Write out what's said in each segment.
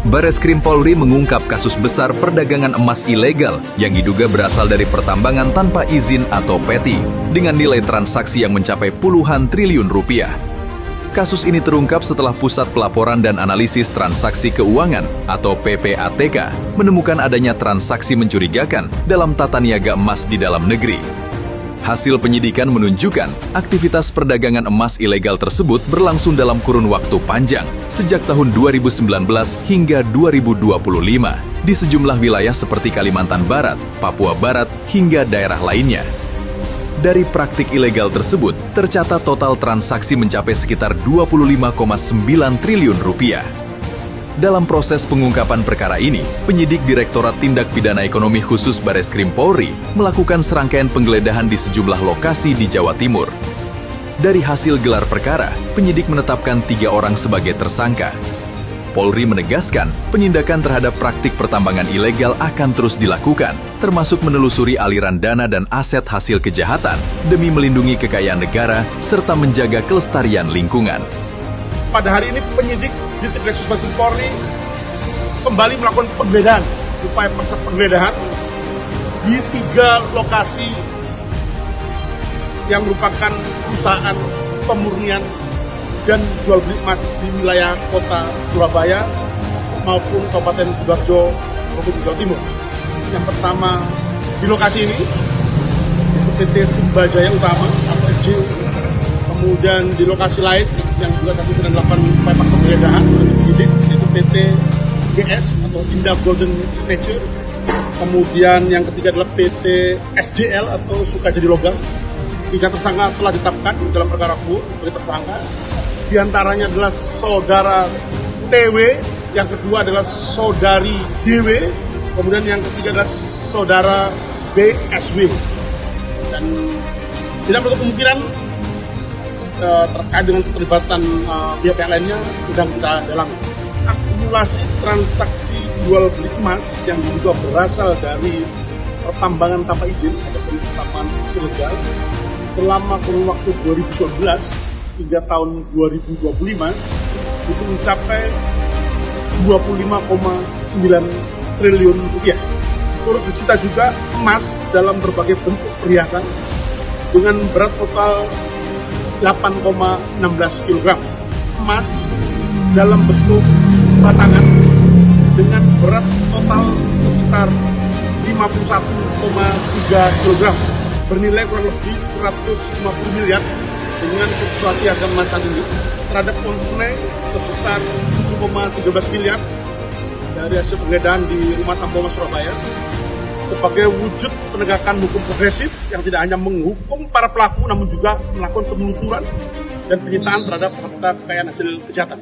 Bareskrim Polri mengungkap kasus besar perdagangan emas ilegal yang diduga berasal dari pertambangan tanpa izin atau PETI dengan nilai transaksi yang mencapai puluhan triliun rupiah. Kasus ini terungkap setelah Pusat Pelaporan dan Analisis Transaksi Keuangan atau PPATK menemukan adanya transaksi mencurigakan dalam tata niaga emas di dalam negeri. Hasil penyidikan menunjukkan aktivitas perdagangan emas ilegal tersebut berlangsung dalam kurun waktu panjang sejak tahun 2019 hingga 2025 di sejumlah wilayah seperti Kalimantan Barat, Papua Barat, hingga daerah lainnya. Dari praktik ilegal tersebut, tercatat total transaksi mencapai sekitar 25,9 triliun rupiah. Dalam proses pengungkapan perkara ini, penyidik Direktorat Tindak Pidana Ekonomi Khusus Bareskrim Polri melakukan serangkaian penggeledahan di sejumlah lokasi di Jawa Timur. Dari hasil gelar perkara, penyidik menetapkan 3 orang sebagai tersangka. Polri menegaskan penindakan terhadap praktik pertambangan ilegal akan terus dilakukan, termasuk menelusuri aliran dana dan aset hasil kejahatan demi melindungi kekayaan negara serta menjaga kelestarian lingkungan. Pada hari ini penyidik di Direktorat Bareskrim Polri kembali melakukan penggeledahan, upaya penggeledahan di 3 lokasi yang merupakan perusahaan pemurnian dan jual beli emas di wilayah kota Surabaya maupun Kabupaten Sidoarjo, Provinsi Jawa Timur. Yang pertama di lokasi ini itu PT Simbajaya Utama atau SJU. Kemudian di lokasi lain yang juga kami sedang melakukan upaya paksa penggeledahan oleh penyidik yaitu PT GS atau Indah Golden Signature. Kemudian yang ketiga adalah PT SJL atau Sukajadi Logam. 3 tersangka telah ditetapkan dalam perkara tersebut sebagai tersangka. Di antaranya adalah saudara TW, yang kedua adalah saudari DW, kemudian yang ketiga adalah saudara BSW. Dan tidak menutup kemungkinan terkait dengan keterlibatan pihak yang lainnya sedang kita dalami. Akumulasi transaksi jual beli emas yang diduga berasal dari pertambangan tanpa izin atau pertambangan ilegal selama kurun waktu 2019 hingga tahun 2025 itu mencapai 25,9 triliun rupiah. Turut disita juga emas dalam berbagai bentuk perhiasan dengan berat total 8,16 kg. Emas dalam bentuk batangan dengan berat total sekitar 51,3 kg bernilai kurang lebih 150 miliar dengan fluktuasi harga emas saat ini terhadap uang tunai sebesar 7,13 miliar dari hasil penggeledahan di Rumah Tambang Surabaya sebagai wujud penegakan hukum progresif yang tidak hanya menghukum para pelaku namun juga melakukan penelusuran dan penyitaan terhadap harta kekayaan hasil kejahatan.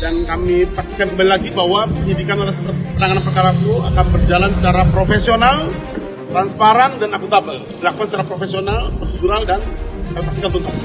Dan kami pastikan kembali lagi bahwa penyidikan atas penanganan perkara itu akan berjalan secara profesional, transparan, dan akuntabel. Dilakukan secara profesional, prosedural, dan pastikan tuntas.